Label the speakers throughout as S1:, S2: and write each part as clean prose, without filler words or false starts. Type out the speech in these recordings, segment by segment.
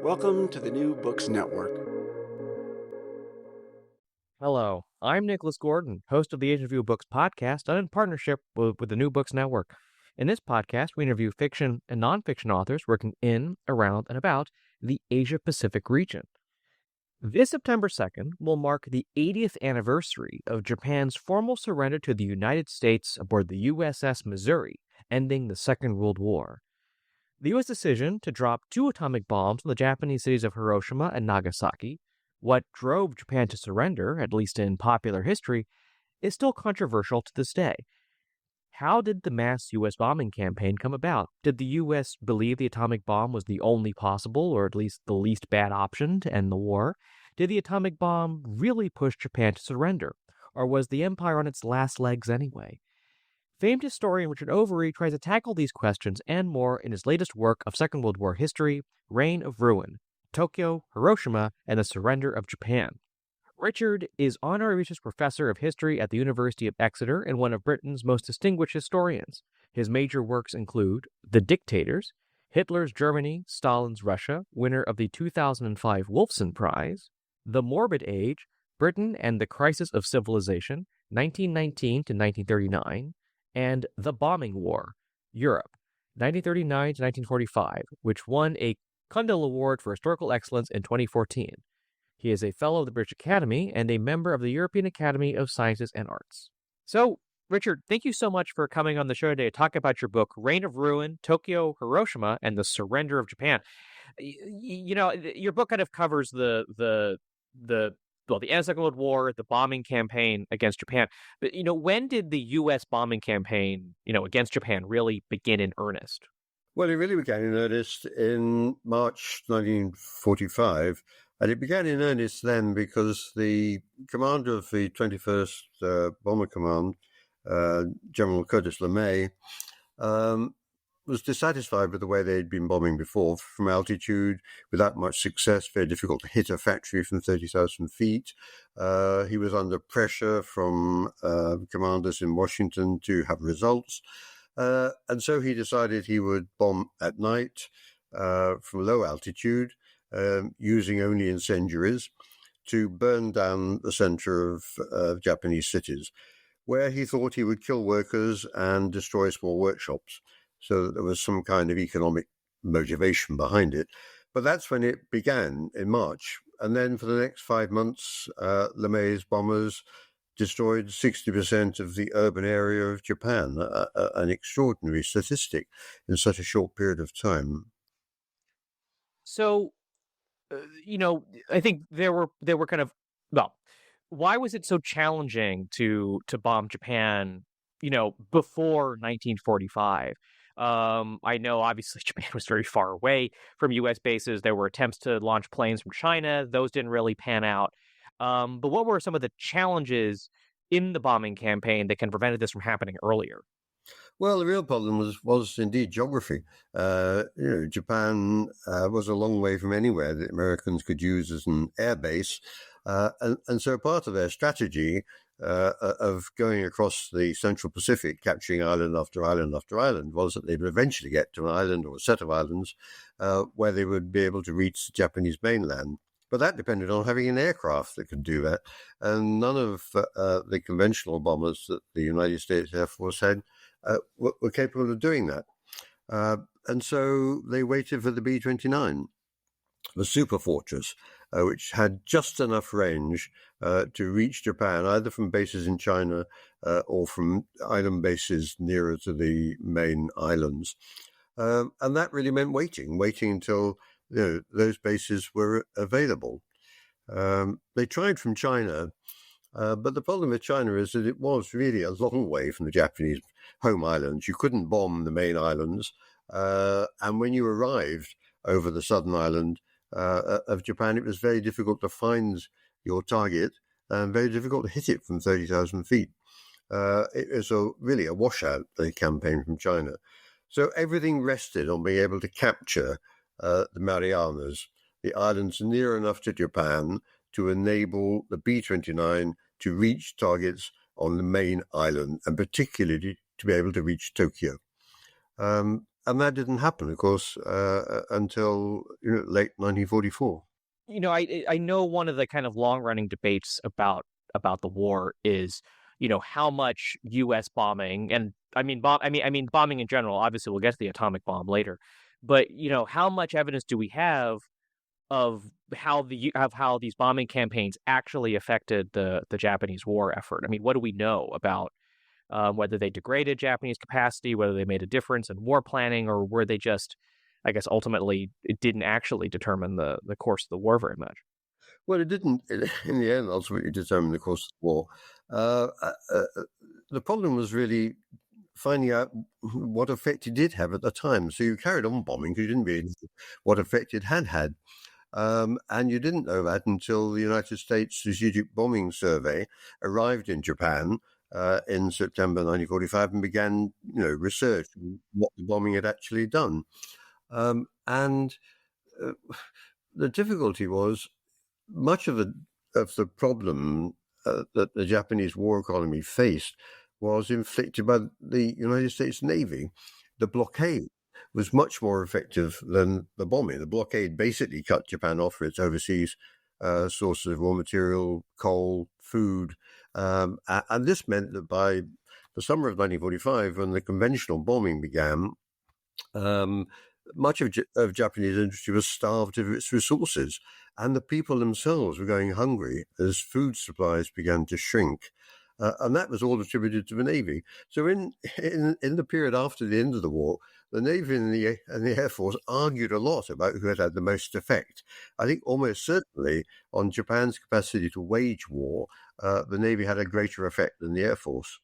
S1: Welcome to the New Books Network.
S2: Hello, I'm Nicholas Gordon, host of the Asian View Books podcast, done in partnership with the New Books Network. In this podcast, we interview fiction and nonfiction authors working in, around, and about the Asia-Pacific region. This September 2nd will mark the 80th anniversary of Japan's formal surrender to the United States aboard the USS Missouri, ending the Second World War. The U.S. decision to drop 2 atomic bombs on the Japanese cities of Hiroshima and Nagasaki, what drove Japan to surrender, at least in popular history, is still controversial to this day. How did the mass U.S. bombing campaign come about? Did the U.S. believe the atomic bomb was the only possible, or at least the least bad option to end the war? Did the atomic bomb really push Japan to surrender? Or was the empire on its last legs anyway? Famed historian Richard Overy tries to tackle these questions and more in his latest work of Second World War history, Reign of Ruin: Tokyo, Hiroshima, and the Surrender of Japan. Richard is Honorary Research Professor of History at the University of Exeter and one of Britain's most distinguished historians. His major works include The Dictators, Hitler's Germany, Stalin's Russia, winner of the 2005 Wolfson Prize, The Morbid Age, Britain and the Crisis of Civilization, 1919 to 1939, and The Bombing War, Europe, 1939 to 1945, which won a Cundill Award for Historical Excellence in 2014. He is a Fellow of the British Academy and a member of the European Academy of Sciences and Arts. So, Richard, thank you so much for coming on the show today to talk about your book, Reign of Ruin, Tokyo, Hiroshima, and the Surrender of Japan. Your book kind of covers the end of the Second World War, the bombing campaign against Japan. But, when did the U.S. bombing campaign, against Japan really begin in earnest?
S3: Well, it really began in earnest in March 1945, and it began in earnest then because the commander of the 21st Bomber Command, General Curtis LeMay, was dissatisfied with the way they'd been bombing before from altitude without much success, very difficult to hit a factory from 30,000 feet. He was under pressure from commanders in Washington to have results. And so he decided he would bomb at night from low altitude, using only incendiaries to burn down the center of Japanese cities, where he thought he would kill workers and destroy small workshops. So that there was some kind of economic motivation behind it. But that's when it began in March. And then for the next 5 months, LeMay's bombers destroyed 60% of the urban area of Japan, an extraordinary statistic in such a short period of time.
S2: So, I think there were kind of, why was it so challenging to bomb Japan, before 1945? I know obviously Japan was very far away from U.S. bases. There were attempts to launch planes from China. Those didn't really pan out. But what were some of the challenges in the bombing campaign that prevented this from happening earlier?
S3: Well, the real problem was indeed geography. Japan was a long way from anywhere that Americans could use as an air base. And so part of their strategy of going across the Central Pacific, capturing island after island after island, was that they would eventually get to an island or a set of islands where they would be able to reach the Japanese mainland. But that depended on having an aircraft that could do that. And none of the conventional bombers that the United States Air Force had were capable of doing that. And so they waited for the B-29, the super fortress, which had just enough range to reach Japan, either from bases in China or from island bases nearer to the main islands. And that really meant waiting until those bases were available. They tried from China, but the problem with China is that it was really a long way from the Japanese home islands. You couldn't bomb the main islands. And when you arrived over the southern island of Japan, it was very difficult to find your target and very difficult to hit it from 30,000 feet. It was really a washout, the campaign from China. So everything rested on being able to capture the Marianas, the islands near enough to Japan to enable the B-29 to reach targets on the main island, and particularly to be able to reach Tokyo. that didn't happen, of course, until late 1944.
S2: I know one of the kind of long running debates about the war is, how much U.S. bombing, and I mean bombing in general. Obviously, we'll get to the atomic bomb later, but how much evidence do we have of how these bombing campaigns actually affected the Japanese war effort? I mean, what do we know about whether they degraded Japanese capacity, whether they made a difference in war planning, or were they just, I guess, ultimately it didn't actually determine the course of the war very much?
S3: Well, it didn't, in the end, ultimately determine the course of the war. Uh, uh, uh, the problem was really finding out what effect it did have at the time. So you carried on bombing because you didn't really know what effect it had had. And you didn't know that until the United States Strategic Bombing Survey arrived in Japan in September 1945 and began, research on what the bombing had actually done. And the difficulty was much of the problem that the Japanese war economy faced was inflicted by the United States Navy. The blockade was much more effective than the bombing. The blockade basically cut Japan off for its overseas sources of raw material, coal, food. And this meant that by the summer of 1945, when the conventional bombing began, much of Japanese industry was starved of its resources, and the people themselves were going hungry as food supplies began to shrink. And that was all attributed to the Navy. So in the period after the end of the war, the Navy and the Air Force argued a lot about who had the most effect. I think almost certainly on Japan's capacity to wage war, the Navy had a greater effect than the Air Force.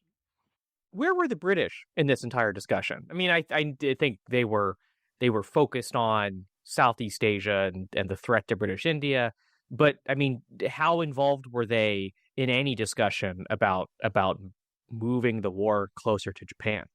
S2: Where were the British in this entire discussion? I mean, I did think they were focused on Southeast Asia and the threat to British India, but I mean, how involved were they in any discussion about moving the war closer to Japan?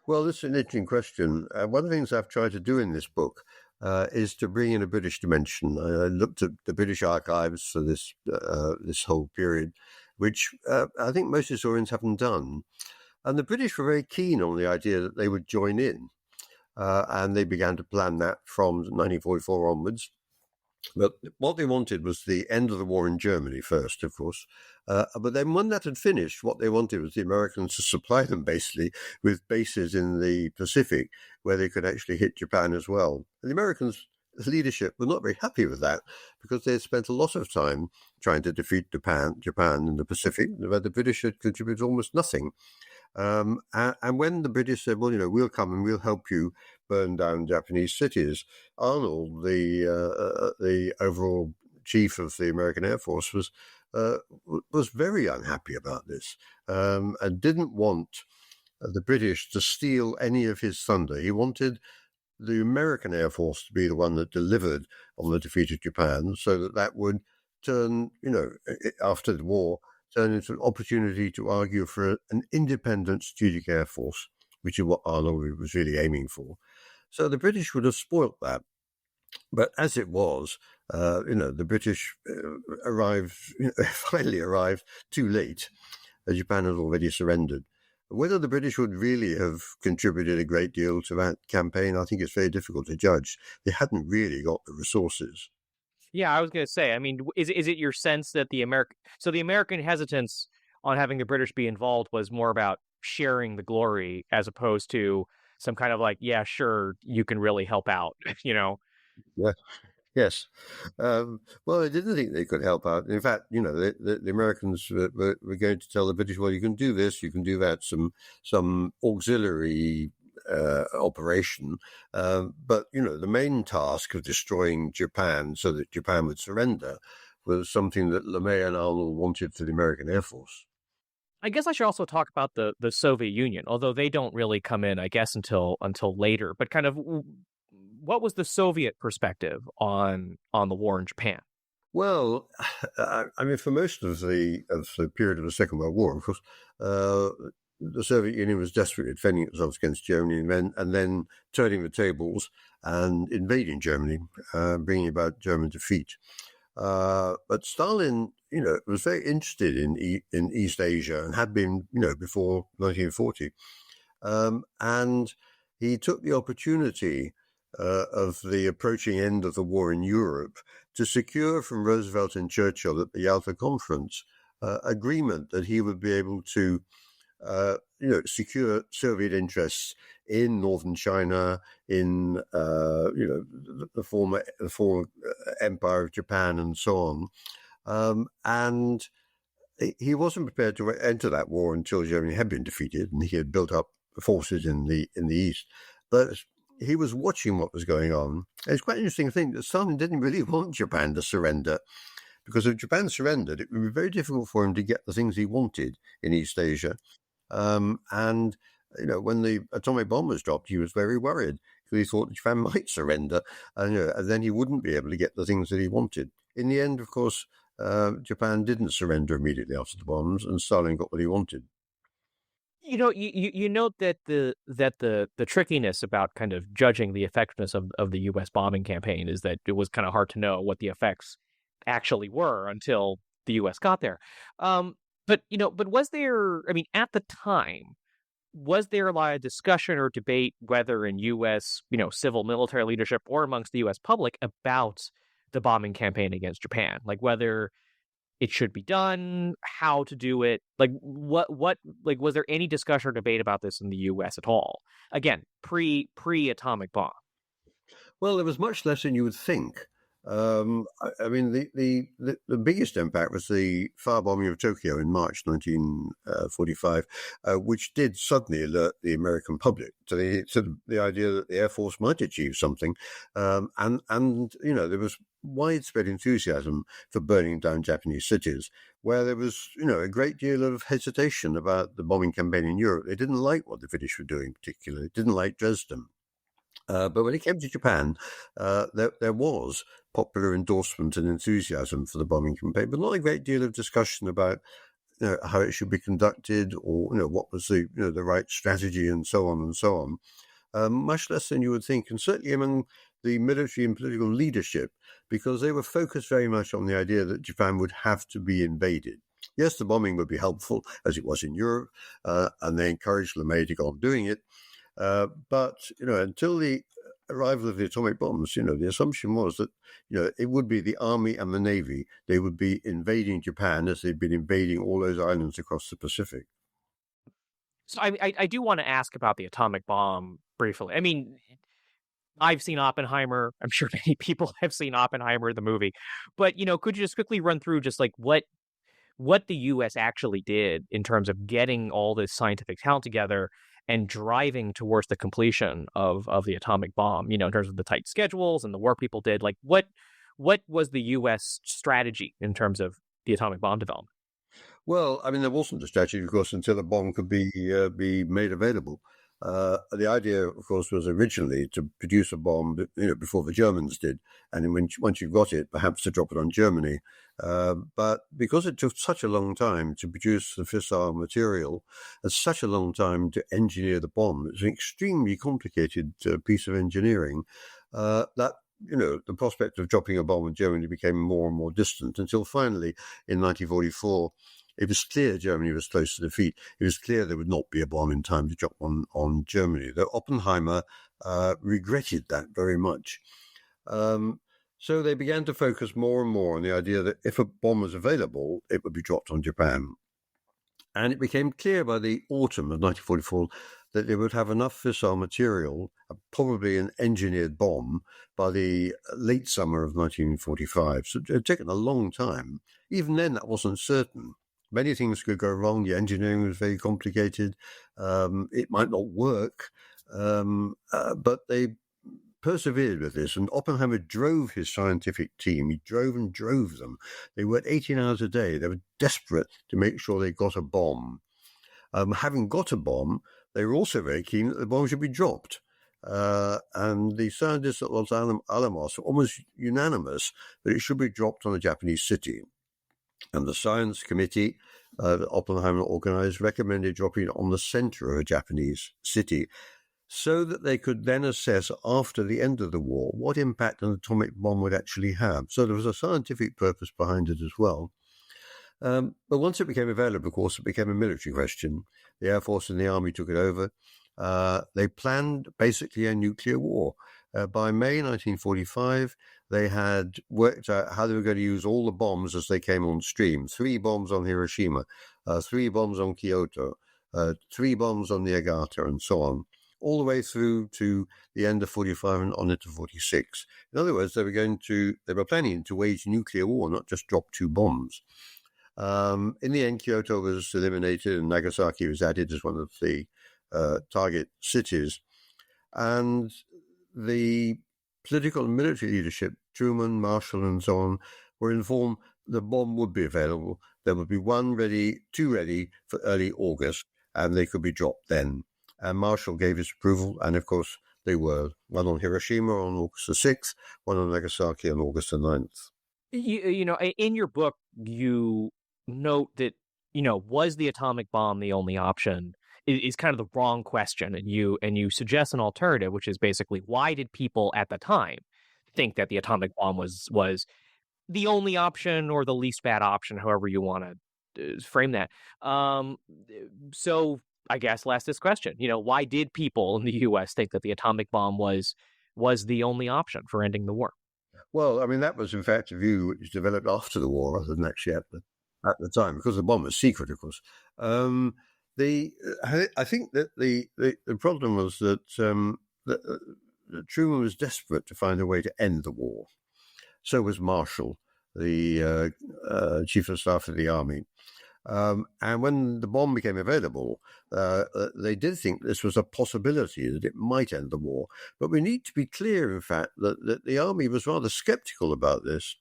S3: Well, this is an interesting question. One of the things I've tried to do in this book is to bring in a British dimension. I looked at the British archives for this whole period, which I think most historians haven't done. And the British were very keen on the idea that they would join in. And they began to plan that from 1944 onwards. But what they wanted was the end of the war in Germany first, of course. But then when that had finished, what they wanted was the Americans to supply them basically with bases in the Pacific where they could actually hit Japan as well. And the Americans' leadership were not very happy with that because they had spent a lot of time trying to defeat Japan in the Pacific, where the British had contributed almost nothing. And when the British said, well, we'll come and we'll help you burn down Japanese cities, Arnold, the overall chief of the American Air Force, was very unhappy about this and didn't want the British to steal any of his thunder. He wanted the American Air Force to be the one that delivered on the defeat of Japan so that would turn, after the war, turn into an opportunity to argue for an independent strategic air force, which is what Arnold was really aiming for. So the British would have spoilt that. But as it was, the British finally arrived too late. Japan had already surrendered. Whether the British would really have contributed a great deal to that campaign, I think it's very difficult to judge. They hadn't really got the resources.
S2: Yeah, I was going to say, I mean, is it your sense that the American hesitance on having the British be involved was more about sharing the glory as opposed to some kind of like, yeah, sure, you can really help out,
S3: Yeah. Yes. Well, they didn't think they could help out. In fact, the Americans were going to tell the British, well, you can do this, you can do that, some auxiliary operation. But, the main task of destroying Japan so that Japan would surrender was something that LeMay and Arnold wanted for the American Air Force.
S2: I guess I should also talk about the Soviet Union, although they don't really come in, I guess, until later. But kind of, what was the Soviet perspective on the war in Japan?
S3: Well, I mean, for most of the period of the Second World War, of course, the Soviet Union was desperately defending itself against Germany and then turning the tables and invading Germany, bringing about German defeat. But Stalin, was very interested in East Asia and had been, before 1940. And he took the opportunity of the approaching end of the war in Europe to secure from Roosevelt and Churchill at the Yalta Conference agreement that he would be able to secure Soviet interests in northern China, in the former empire of Japan, and so on. And he wasn't prepared to enter that war until Germany had been defeated and he had built up forces in the east. But he was watching what was going on. And it's quite an interesting thing that Stalin didn't really want Japan to surrender, because if Japan surrendered, it would be very difficult for him to get the things he wanted in East Asia. And when the atomic bomb was dropped, he was very worried because he thought Japan might surrender, and then he wouldn't be able to get the things that he wanted. In the end, of course, Japan didn't surrender immediately after the bombs, and Stalin got what he wanted.
S2: You note that the trickiness about kind of judging the effectiveness of the U.S. bombing campaign is that it was kind of hard to know what the effects actually were until the U.S. got there. But was there? I mean, at the time, was there a lot of discussion or debate, whether in U.S. Civil military leadership or amongst the U.S. public, about the bombing campaign against Japan, like whether it should be done, how to do it, like what was there any discussion or debate about this in the U.S. at all? Again, pre-atomic bomb.
S3: Well, there was much less than you would think. I mean, the biggest impact was the firebombing of Tokyo in March 1945, which did suddenly alert the American public to the idea that the Air Force might achieve something, and there was widespread enthusiasm for burning down Japanese cities, where there was a great deal of hesitation about the bombing campaign in Europe. They didn't like what the British were doing, particularly. They didn't like Dresden. But when it came to Japan, there was popular endorsement and enthusiasm for the bombing campaign, but not a great deal of discussion about how it should be conducted, or what was the right strategy, and so on and so on. Much less than you would think, and certainly among the military and political leadership, because they were focused very much on the idea that Japan would have to be invaded. Yes, the bombing would be helpful, as it was in Europe, and they encouraged LeMay to go on doing it. But until the arrival of the atomic bombs, the assumption was that it would be the army and the navy. They would be invading Japan as they'd been invading all those islands across the Pacific.
S2: So I do want to ask about the atomic bomb briefly. I mean, I've seen Oppenheimer. I'm sure many people have seen Oppenheimer, the movie. But could you just quickly run through just like what the U.S. actually did in terms of getting all this scientific talent together and driving towards the completion of the atomic bomb, in terms of the tight schedules and the work people did? Like, what was the U.S. strategy in terms of the atomic bomb development?
S3: Well, I mean, there wasn't a strategy, of course, until a bomb could be made available. The idea, of course, was originally to produce a bomb, before the Germans did, and once you got it, perhaps to drop it on Germany. But because it took such a long time to produce the fissile material, and such a long time to engineer the bomb, it's an extremely complicated piece of engineering. That the prospect of dropping a bomb in Germany became more and more distant, until finally, in 1944. It was clear Germany was close to defeat. It was clear there would not be a bomb in time to drop one on Germany, though Oppenheimer regretted that very much. So they began to focus more and more on the idea that if a bomb was available, it would be dropped on Japan. And it became clear by the autumn of 1944 that they would have enough fissile material, probably an engineered bomb, by the late summer of 1945. So it had taken a long time. Even then, that wasn't certain. Many things could go wrong. The engineering was very complicated. It might not work, but they persevered with this. And Oppenheimer drove his scientific team. He drove and drove them. They worked 18 hours a day. They were desperate to make sure they got a bomb. Having got a bomb, they were also very keen that the bomb should be dropped. And the scientists at Los Alamos were almost unanimous that it should be dropped on a Japanese city. And the science committee that Oppenheimer organized recommended dropping it on the center of a Japanese city, so that they could then assess after the end of the war what impact an atomic bomb would actually have. So there was a scientific purpose behind it as well. But once it became available, of course, it became a military question. The Air Force and the Army took it over. they planned basically a nuclear war. By May 1945, they had worked out how they were going to use all the bombs as they came on stream. 3 bombs on Hiroshima, 3 bombs on Kyoto, 3 bombs on Nagasaki, and so on, all the way through to the end of 45 and on into 46. In other words, they were planning to wage nuclear war, not just drop 2 bombs. In the end, Kyoto was eliminated and Nagasaki was added as one of the target cities. And the political and military leadership, Truman, Marshall, and so on, were informed the bomb would be available. There would be 2 ready for early August, and they could be dropped then. And Marshall gave his approval, and of course they were. One on Hiroshima on August the 6th, one on Nagasaki on August the 9th.
S2: You know, in your book, you note that, was the atomic bomb the only option? Is kind of the wrong question, and you suggest an alternative, which is basically, why did people at the time think that the atomic bomb was the only option or the least bad option, however you want to frame that? So I guess I'll ask this question: why did people in the U.S. think that the atomic bomb was the only option for ending the war?
S3: Well, I mean, that was in fact a view which developed after the war, rather than actually at the time, because the bomb was secret, of course. I think that the problem was that Truman was desperate to find a way to end the war. So was Marshall, the chief of staff of the army. And when the bomb became available, they did think this was a possibility that it might end the war. But we need to be clear, in fact, that the army was rather skeptical about this,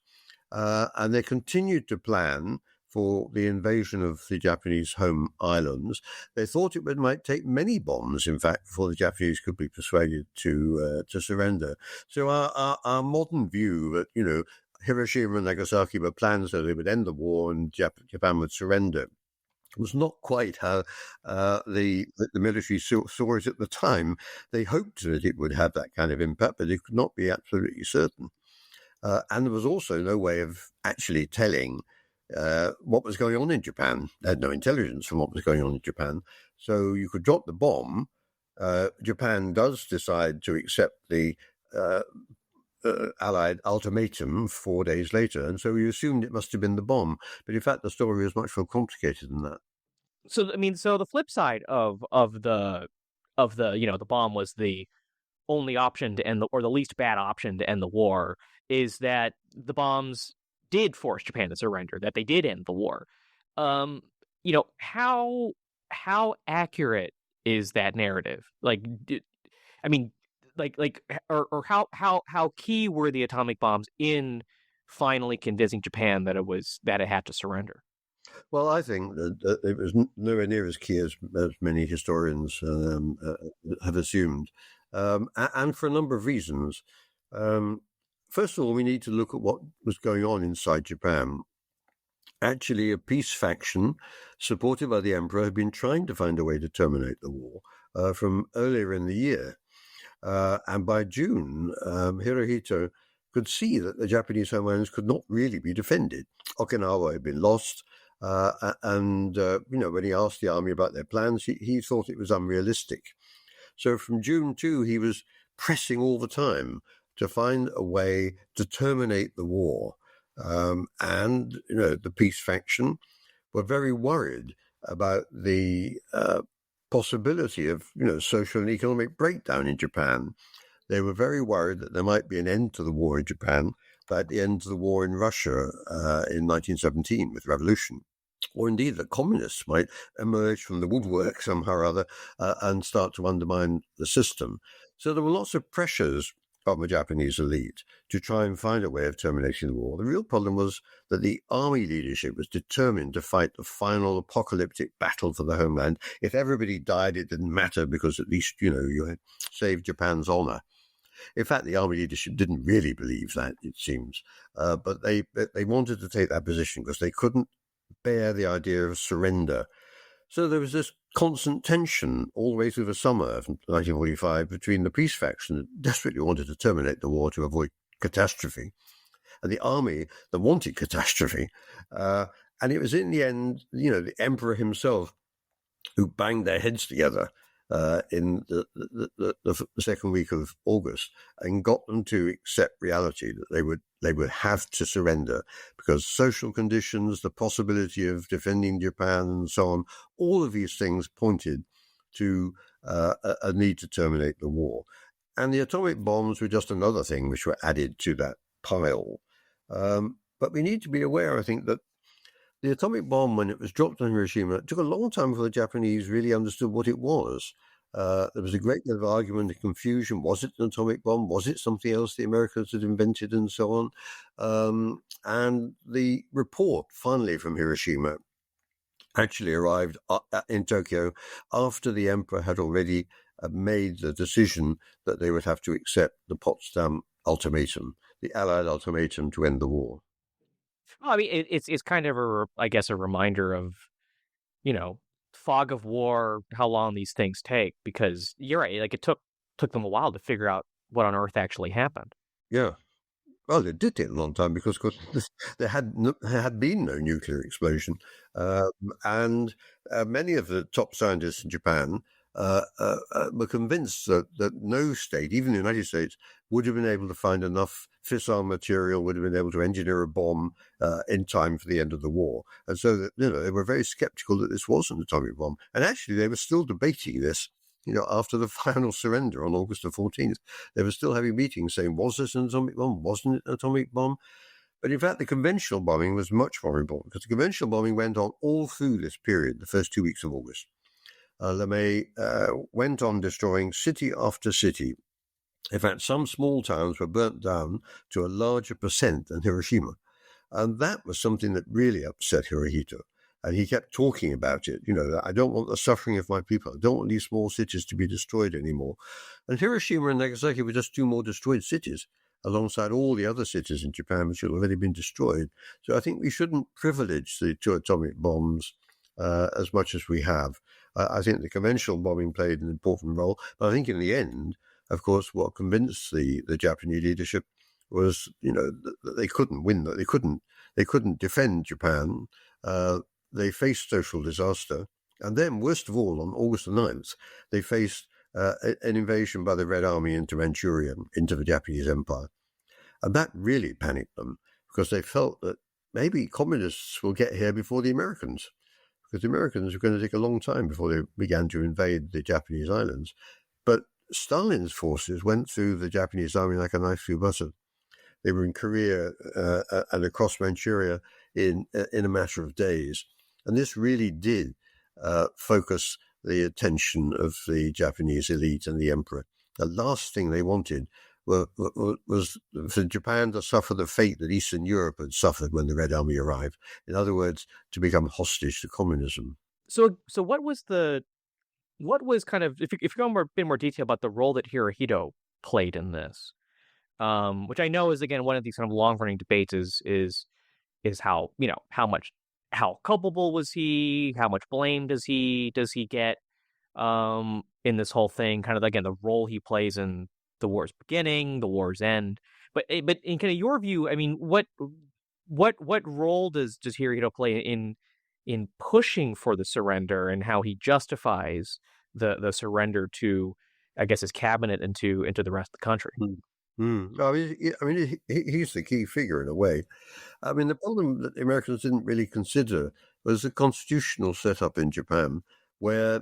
S3: and they continued to plan for the invasion of the Japanese home islands. They thought it might take many bombs, in fact, before the Japanese could be persuaded to surrender. So our modern view that, Hiroshima and Nagasaki were planned so they would end the war and Japan would surrender was not quite how the military saw it at the time. They hoped that it would have that kind of impact, but they could not be absolutely certain. And there was also no way of actually telling what was going on in Japan. They had no intelligence from what was going on in Japan. So you could drop the bomb. Japan does decide to accept the Allied ultimatum 4 days later, and so we assumed it must have been the bomb. But in fact, the story is much more complicated than that.
S2: So I mean, so the flip side of the the bomb was the only option to end or the least bad option to end the war, is that the bombs did force Japan to surrender, that they did end the war. How accurate is that narrative? Or how key were the atomic bombs in finally convincing Japan that it had to surrender?
S3: Well, I think that it was nowhere near as key as many historians have assumed, and for a number of reasons. First of all, we need to look at what was going on inside Japan. Actually, a peace faction supported by the emperor had been trying to find a way to terminate the war from earlier in the year. And by June, Hirohito could see that the Japanese homelands could not really be defended. Okinawa had been lost, and when he asked the army about their plans, he thought it was unrealistic. So from June 2, he was pressing all the time to find a way to terminate the war. And the peace faction were very worried about the possibility of social and economic breakdown in Japan. They were very worried that there might be an end to the war in Japan, like the end to the war in Russia in 1917 with revolution, or indeed that communists might emerge from the woodwork somehow or other and start to undermine the system. So there were lots of pressures from the Japanese elite to try and find a way of terminating the war. The real problem was that the army leadership was determined to fight the final apocalyptic battle for the homeland. If everybody died, it didn't matter, because at least, you had saved Japan's honor. In fact, the army leadership didn't really believe that, it seems. But they wanted to take that position because they couldn't bear the idea of surrender. So there was this constant tension all the way through the summer of 1945 between the peace faction that desperately wanted to terminate the war to avoid catastrophe, and the army that wanted catastrophe. And it was in the end, the emperor himself who banged their heads together in the second week of August and got them to accept reality that they would have to surrender because social conditions, the possibility of defending Japan and so on, all of these things pointed to a need to terminate the war. And the atomic bombs were just another thing which were added to that pile. But we need to be aware, I think, that the atomic bomb, when it was dropped on Hiroshima, it took a long time for the Japanese really understood what it was. There was a great deal of argument and confusion. Was it an atomic bomb? Was it something else the Americans had invented and so on? And the report, finally, from Hiroshima actually arrived in Tokyo after the emperor had already made the decision that they would have to accept the Potsdam ultimatum, the Allied ultimatum to end the war.
S2: Well, I mean, it's kind of a reminder of, fog of war, how long these things take, because you're right, like it took them a while to figure out what on earth actually happened.
S3: Yeah. Well, it did take a long time because, of course, there had been no nuclear explosion. And many of the top scientists in Japan were convinced that no state, even the United States, would have been able to find enough fissile material, would have been able to engineer a bomb in time for the end of the war. And so that, they were very skeptical that this was an atomic bomb. And actually, they were still debating this. After the final surrender on August the 14th, they were still having meetings saying, was this an atomic bomb? Wasn't it an atomic bomb? But in fact, the conventional bombing was much more important because the conventional bombing went on all through this period, the first 2 weeks of August. LeMay went on destroying city after city. In fact, some small towns were burnt down to a larger percent than Hiroshima. And that was something that really upset Hirohito. And he kept talking about it, I don't want the suffering of my people. I don't want these small cities to be destroyed anymore. And Hiroshima and Nagasaki were just two more destroyed cities alongside all the other cities in Japan which had already been destroyed. So I think we shouldn't privilege the two atomic bombs as much as we have. I think the conventional bombing played an important role. But I think in the end, of course, what convinced the Japanese leadership was, that they couldn't win, that they couldn't defend Japan. They faced social disaster. And then, worst of all, on August the 9th, they faced an invasion by the Red Army into Manchuria, into the Japanese Empire. And that really panicked them because they felt that maybe communists will get here before the Americans, because the Americans were going to take a long time before they began to invade the Japanese islands. But Stalin's forces went through the Japanese army like a knife through butter. They were in Korea and across Manchuria in a matter of days. And this really did focus the attention of the Japanese elite and the emperor. The last thing they wanted was for Japan to suffer the fate that Eastern Europe had suffered when the Red Army arrived. In other words, to become hostage to communism.
S2: So what was kind of, if you go a bit more detail about the role that Hirohito played in this, which I know is, again, one of these kind of long-running debates is how, how culpable was he? How much blame does he get in this whole thing? Kind of, again, the role he plays in the war's beginning, the war's end. But in kind of your view, I mean, what role does Hirohito play in pushing for the surrender, and how he justifies the surrender to, I guess, his cabinet and to the rest of the country?
S3: I mean, he's the key figure in a way. I mean, the problem that the Americans didn't really consider was the constitutional setup in Japan, where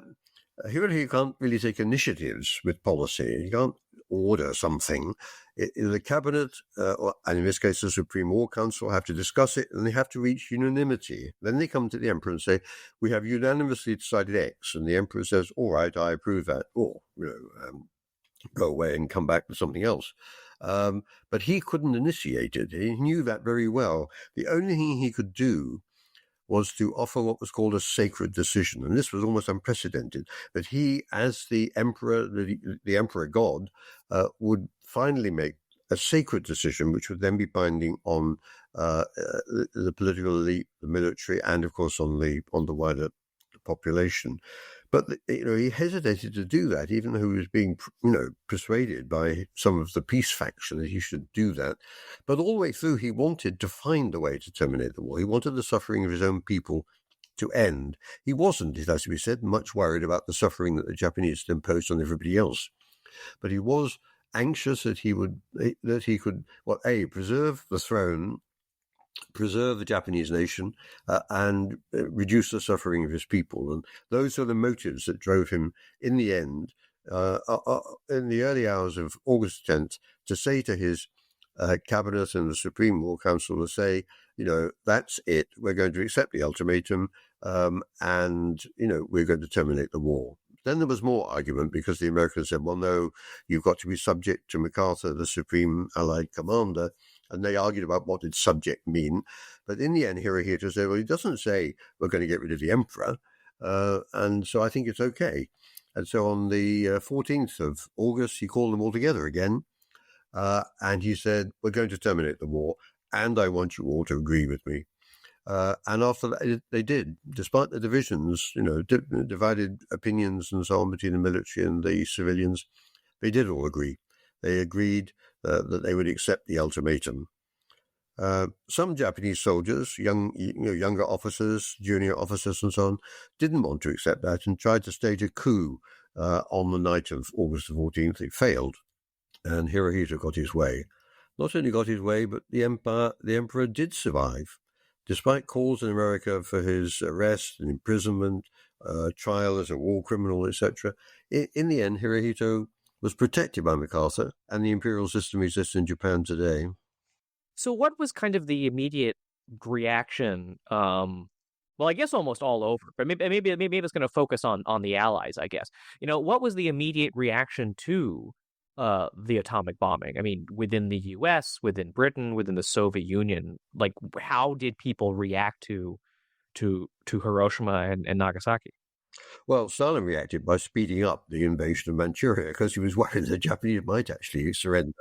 S3: Hirohito can't really take initiatives with policy. He can't order something. The cabinet, and in this case the Supreme War Council, have to discuss it, and they have to reach unanimity. Then they come to the emperor and say, we have unanimously decided X, and the emperor says, all right, I approve that, or go away and come back with something else. But he couldn't initiate it. He knew that very well. The only thing he could do was to offer what was called a sacred decision. And this was almost unprecedented, that he, as the emperor, the emperor god, would finally make a sacred decision, which would then be binding on the political elite, the military, and of course on the wider population. But he hesitated to do that, even though he was being persuaded by some of the peace faction that he should do that. But all the way through, he wanted to find a way to terminate the war. He wanted the suffering of his own people to end. He wasn't, it has to be said, much worried about the suffering that the Japanese had imposed on everybody else. But he was anxious that he could, preserve the throne, preserve the Japanese nation, and reduce the suffering of his people. And those are the motives that drove him, in the end, in the early hours of August 10th, to say to his cabinet and the Supreme War Council, to say, that's it. We're going to accept the ultimatum, and, we're going to terminate the war. Then there was more argument because the Americans said, well, no, you've got to be subject to MacArthur, the Supreme Allied Commander. And they argued about what did subject mean. But in the end, Hirohito said, well, he doesn't say we're going to get rid of the emperor. And so I think it's okay. And so on the 14th of August, he called them all together again. And he said, we're going to terminate the war. And I want you all to agree with me. And after that, they did, despite the divisions, divided opinions and so on between the military and the civilians. They did all agree. They agreed that they would accept the ultimatum. Some Japanese soldiers, younger officers, junior officers and so on, didn't want to accept that and tried to stage a coup on the night of August the 14th. It failed, and Hirohito got his way. Not only got his way, but the emperor did survive. Despite calls in America for his arrest and imprisonment, trial as a war criminal, etc., in the end, Hirohito was protected by MacArthur, and the imperial system exists in Japan today.
S2: So what was kind of the immediate reaction? Well, I guess almost all over, but maybe it's going to focus on the Allies, I guess. What was the immediate reaction to the atomic bombing? I mean, within the U.S., within Britain, within the Soviet Union, like how did people react to Hiroshima and Nagasaki?
S3: Well, Stalin reacted by speeding up the invasion of Manchuria because he was worried the Japanese might actually surrender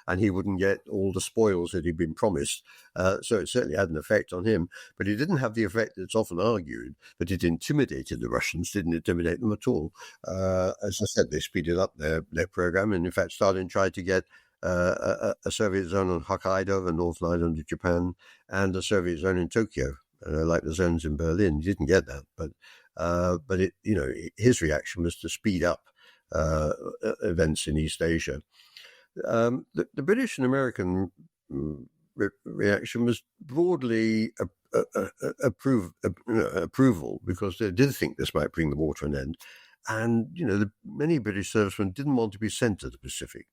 S3: and he wouldn't get all the spoils that he'd been promised. So it certainly had an effect on him. But it didn't have the effect that's often argued, that it intimidated the Russians, didn't intimidate them at all. As I said, they speeded up their program. And in fact, Stalin tried to get a Soviet zone on Hokkaido, the northern island of Japan, and a Soviet zone in Tokyo, like the zones in Berlin. He didn't get that, but it, his reaction was to speed up events in East Asia. The British and American reaction was broadly approval because they did think this might bring the war to an end. And, many British servicemen didn't want to be sent to the Pacific.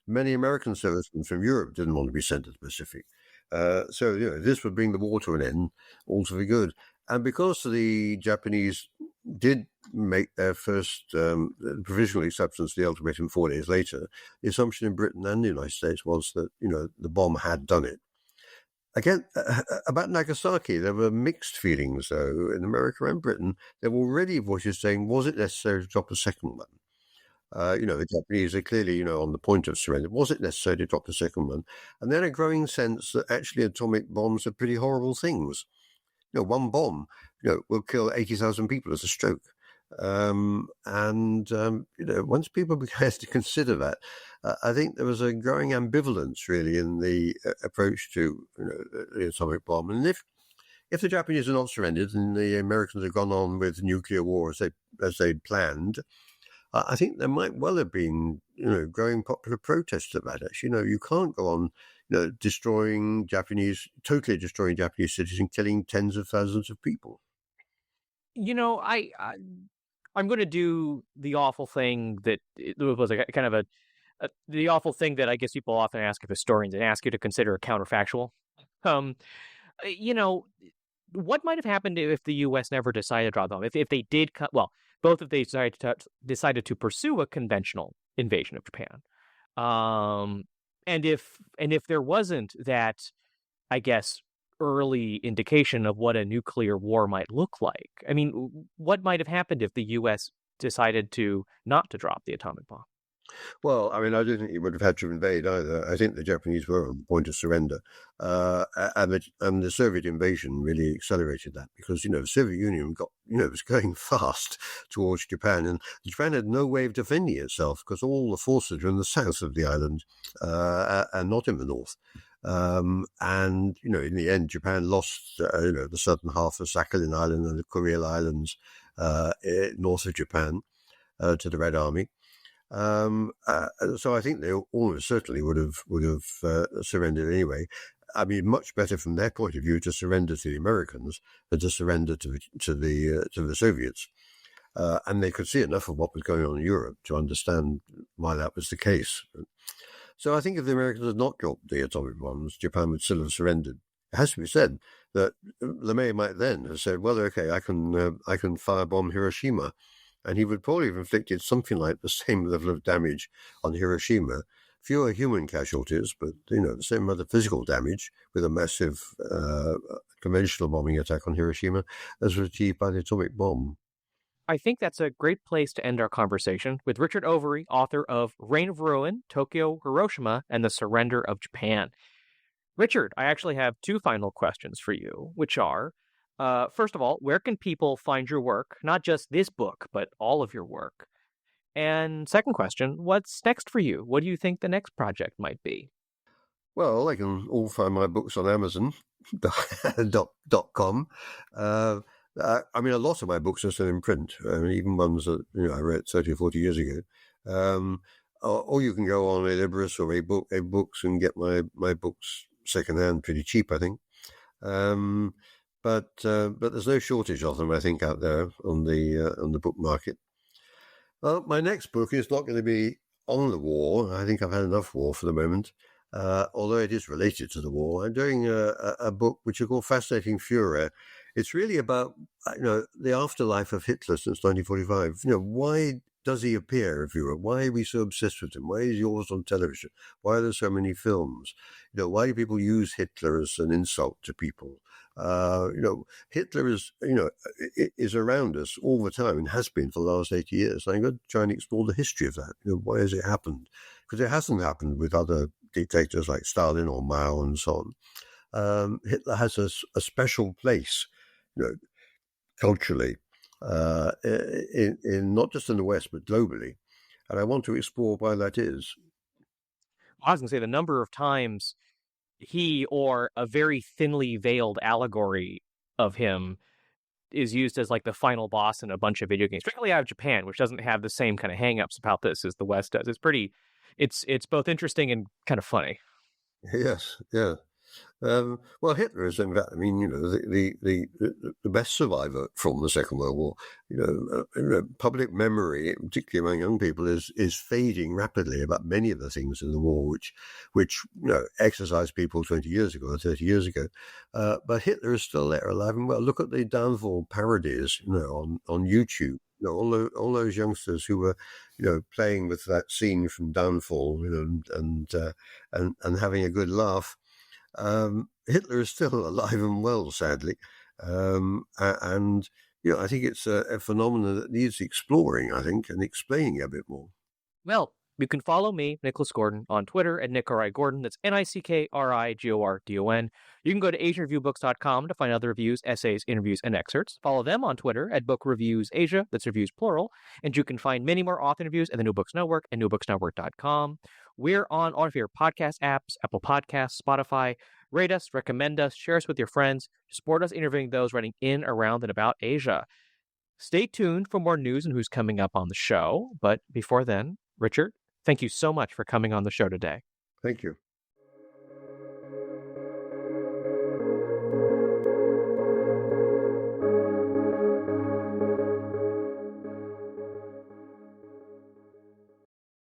S3: Many American servicemen from Europe didn't want to be sent to the Pacific. So, this would bring the war to an end, all to the good. And because the Japanese did make their first provisional acceptance of the ultimatum 4 days later, the assumption in Britain and the United States was that, the bomb had done it. Again, about Nagasaki, there were mixed feelings, though. In America and Britain, there were already voices saying, was it necessary to drop a second one? The Japanese are clearly, on the point of surrender. Was it necessary to drop the second one? And then a growing sense that actually atomic bombs are pretty horrible things. One bomb, will kill 80,000 people as a stroke. Once people began to consider that, I think there was a growing ambivalence, really, in the approach to the atomic bomb. And if the Japanese had not surrendered and the Americans had gone on with nuclear war as they'd planned, I think there might well have been, growing popular protests about it. You can't go on, totally destroying Japanese cities and killing tens of thousands of people.
S2: I'm going to do the awful thing that it was kind of the awful thing that I guess people often ask of historians and ask you to consider counterfactual. What might have happened if the U.S. never decided to drop them? If they did, both if they decided to pursue a conventional invasion of Japan, and if there wasn't that, I guess, early indication of what a nuclear war might look like. I mean, what might have happened if the U.S. decided not to drop the atomic bomb?
S3: Well, I don't think it would have had to invade either. I think the Japanese were on the point of surrender. And the Soviet invasion really accelerated that because, the Soviet Union was going fast towards Japan. And Japan had no way of defending itself because all the forces were in the south of the island and not in the north. And, in the end, Japan lost, the southern half of Sakhalin Island and the Kuril Islands north of Japan to the Red Army. So I think they almost certainly would have surrendered anyway. I mean, much better from their point of view to surrender to the Americans than to surrender to the Soviets. And they could see enough of what was going on in Europe to understand why that was the case. So I think if the Americans had not dropped the atomic bombs, Japan would still have surrendered. It has to be said that LeMay might then have said, well, okay, I can firebomb Hiroshima. And he would probably have inflicted something like the same level of damage on Hiroshima. Fewer human casualties, but, the same amount of physical damage with a massive conventional bombing attack on Hiroshima as was achieved by the atomic bomb.
S2: I think that's a great place to end our conversation with Richard Overy, author of Reign of Ruin, Tokyo, Hiroshima, and the Surrender of Japan. Richard, I actually have two final questions for you, which are, first of all, where can people find your work? Not just this book, but all of your work. And second question, what's next for you? What do you think the next project might be?
S3: Well, they can all find my books on Amazon.com. I mean, a lot of my books are still in print, even ones that I read 30 or 40 years ago. Or you can go on Libris or ebooks and get my books secondhand pretty cheap, I think. But there's no shortage of them, I think, out there on the book market. Well, my next book is not going to be on the war. I think I've had enough war for the moment. Although it is related to the war. I'm doing a book which is called Fascinating Fury. It's really about, the afterlife of Hitler since 1945. Why does he appear everywhere? Why are we so obsessed with him? Why is he always on television? Why are there so many films? Why do people use Hitler as an insult to people? Hitler is around us all the time and has been for the last 80 years. I'm going to try and explore the history of that. Why has it happened? Because it hasn't happened with other dictators like Stalin or Mao and so on. Hitler has a special place, culturally, in not just in the West, but globally. And I want to explore why that is.
S2: I was going to say the number of times he or a very thinly veiled allegory of him is used as like the final boss in a bunch of video games, particularly out of Japan, which doesn't have the same kind of hangups about this as the West does. It's both interesting and kind of funny.
S3: Yes, yeah. Well, Hitler is, in fact, the best survivor from the Second World War. Public memory, particularly among young people, is fading rapidly about many of the things in the war which exercised people 20 years ago or 30 years ago. But Hitler is still there, alive and well. Look at the Downfall parodies, on YouTube. All those youngsters who were, playing with that scene from Downfall, and having a good laugh. Hitler is still alive and well, sadly, and I think it's a phenomenon that needs exploring, I think, and explaining a bit more.
S2: Well, you can follow me, Nicholas Gordon, on Twitter at NickRIGordon. That's NickRIGordon. You can go to AsianReviewBooks.com to find other reviews, essays, interviews, and excerpts. Follow them on Twitter at Book Reviews Asia. That's reviews plural. And you can find many more author interviews at the New Books Network and newbooksnetwork.com. We're on all of your podcast apps, Apple Podcasts, Spotify. Rate us, recommend us, share us with your friends. Support us interviewing those writing in, around, and about Asia. Stay tuned for more news and who's coming up on the show. But before then, Richard, thank you so much for coming on the show today.
S3: Thank you.